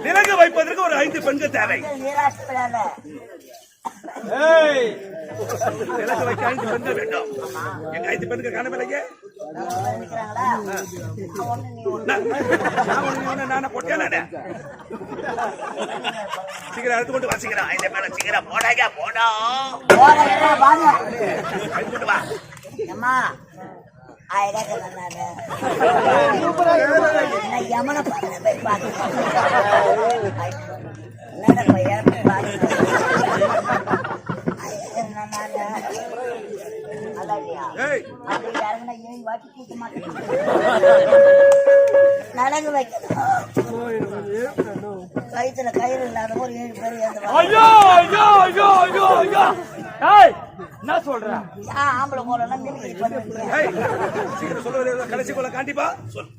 விலங்கு வைப்பதற்கு ஒரு 5 பெண்கள் தேவை. விலங்கு வைக்க 5 பெண்கள் வேண்டும். எங்க 5 பெண்கள் காணவில்லைங்க. நானே போட்டேன். சீக்கிரம் எடுத்து கொண்டு வாசிக்கிறேன். 5 பேரை சீக்கிரம் போடாங்க போடா கொண்டு வா. அம்மா யமன போய் பாத்து நலங்கு வைக்கணும். கயிற்றுல கயிறு இல்லாத ஒரு 7 பேர் என்ன சொல்ற? ஆம்பளை போறேன்னா சொல்லுவது கடைசி போல காண்டிப்பா சொல்.